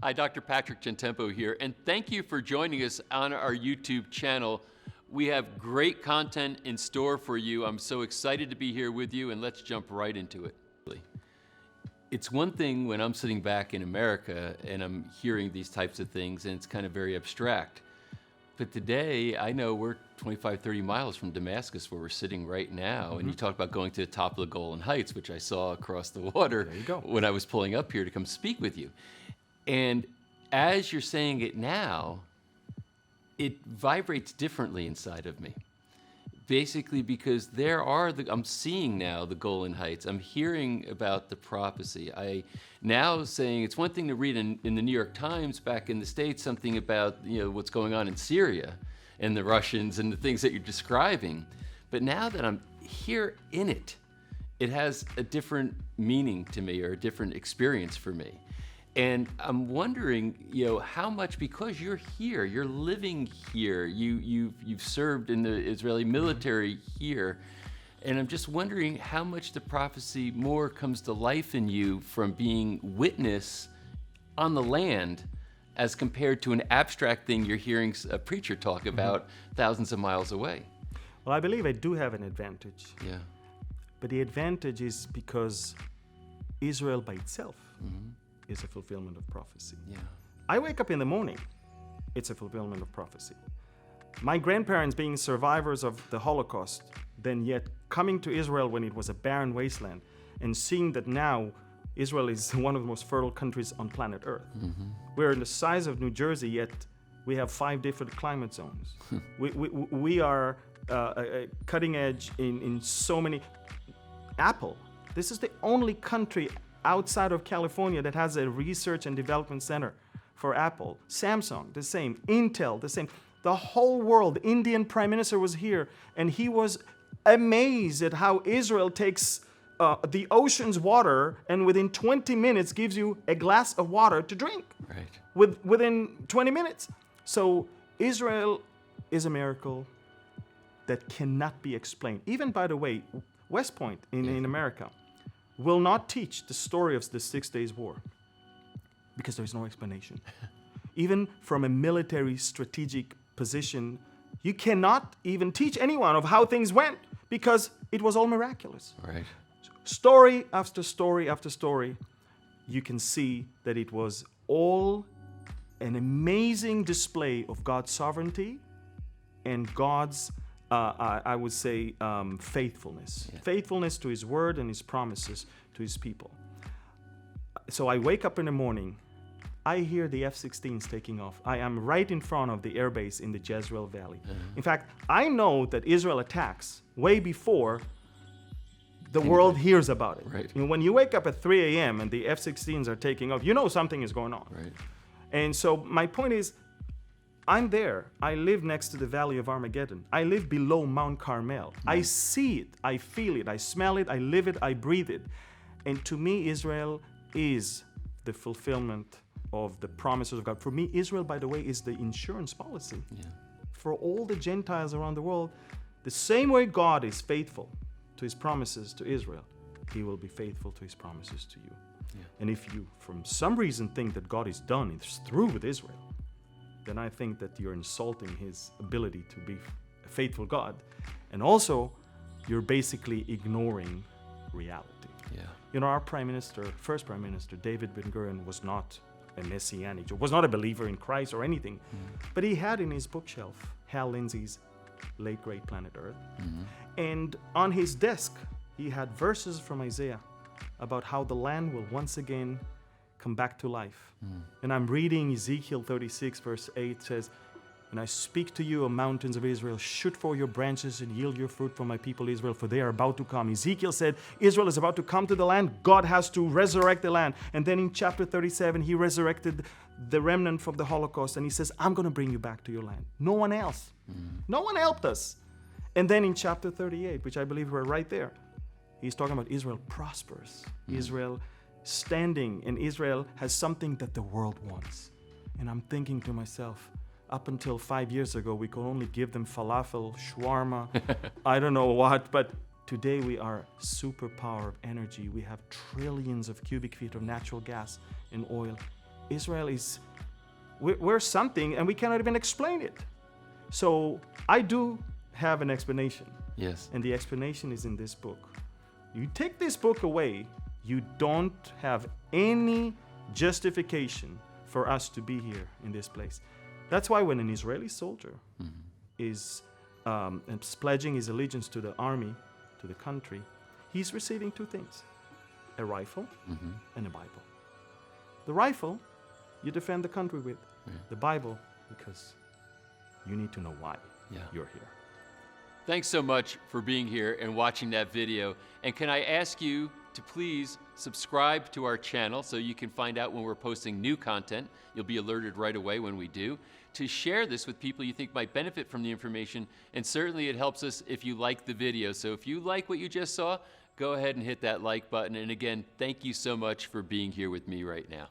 Hi, Dr. Patrick Gentempo here, and thank you for joining us on our YouTube channel. We have great content in store for you. I'm so excited to be here with you, and let's jump right into it. It's one thing when I'm sitting back in America and I'm hearing these types of things, and it's kind of very abstract. But today, I know we're 25, 30 miles from Damascus, where we're sitting right now, and you talk about going to the top of the Golan Heights, which I saw across the water when I was pulling up here to come speak with you. And as you're saying it now, it vibrates differently inside of me. Basically because I'm seeing now the Golan Heights. I'm hearing about the prophecy. I now saying it's one thing to read in the New York Times back in the States something about what's going on in Syria and the Russians and the things that you're describing. But now that I'm here in it, it has a different meaning to me or a different experience for me. And I'm wondering, how much, because you're here, you're living here, you've served in the Israeli military here, and I'm just wondering how much the prophecy more comes to life in you from being witness on the land as compared to an abstract thing you're hearing a preacher talk about thousands of miles away. Well, I believe I do have an advantage. Yeah. But the advantage is because Israel by itself is a fulfillment of prophecy. Yeah. I wake up in the morning, it's a fulfillment of prophecy. My grandparents being survivors of the Holocaust, then yet coming to Israel when it was a barren wasteland, and seeing that now Israel is one of the most fertile countries on planet Earth. We're in the size of New Jersey, yet we have 5 different climate zones. we are cutting edge in so many. Apple, this is the only country outside of California that has a research and development center for Apple. Samsung, the same. Intel, the same. The whole world. The Indian Prime Minister was here, and he was amazed at how Israel takes the ocean's water and within 20 minutes gives you a glass of water to drink. Right. Within 20 minutes. So Israel is a miracle that cannot be explained. Even, by the way, West Point in America will not teach the story of the 6 Days War because there is no explanation. Even from a military strategic position, you cannot even teach anyone of how things went because it was all miraculous. Right. Story after story after story, you can see that it was all an amazing display of God's sovereignty and God's I would say faithfulness. Yeah. Faithfulness to His word and His promises to His people. So I wake up in the morning, I hear the F-16s taking off. I am right in front of the airbase in the Jezreel Valley. In fact, I know that Israel attacks way before the world hears about it. Right. When you wake up at 3 a.m. and the F-16s are taking off, you know something is going on. Right. And so my point is, I'm there. I live next to the Valley of Armageddon. I live below Mount Carmel. I see it. I feel it. I smell it. I live it. I breathe it. And to me, Israel is the fulfillment of the promises of God. For me, Israel, by the way, is the insurance policy. Yeah. For all the Gentiles around the world, the same way God is faithful to His promises to Israel, He will be faithful to His promises to you. Yeah. And if you, from some reason, think that God is done, it's through with Israel, then I think that you're insulting His ability to be a faithful God. And also, you're basically ignoring reality. Yeah. Our first Prime Minister, David Ben-Gurion, was not a messianic, was not a believer in Christ or anything. But he had in his bookshelf Hal Lindsey's late great Planet Earth. And on his desk, he had verses from Isaiah about how the land will once again come back to life. And I'm reading Ezekiel 36 verse 8 says, "And I speak to you, O mountains of Israel, shoot forth your branches and yield your fruit for my people Israel, for they are about to come." Ezekiel said Israel is about to come to the land. God has to resurrect the land. And then in chapter 37, He resurrected the remnant from the Holocaust, and He says, "I'm going to bring you back to your land." No one else. No one helped us. And then in chapter 38, which I believe we're right there, He's talking about Israel prospers. Israel standing, and Israel has something that the world wants. And I'm thinking to myself, up until 5 years ago, we could only give them falafel, shawarma, I don't know what, but today we are superpower of energy. We have trillions of cubic feet of natural gas and oil. Israel is, we're something and we cannot even explain it. So I do have an explanation. Yes. And the explanation is in this book. You take this book away, you don't have any justification for us to be here in this place. That's why when an Israeli soldier is pledging his allegiance to the army, to the country, he's receiving two things: a rifle and a Bible. The rifle, you defend the country with. Yeah. The Bible, because you need to know why you're here. Thanks so much for being here and watching that video. And can I ask you to please subscribe to our channel so you can find out when we're posting new content. You'll be alerted right away when we do. To share this with people you think might benefit from the information, and certainly it helps us if you like the video. So if you like what you just saw, go ahead and hit that like button. And again, thank you so much for being here with me right now.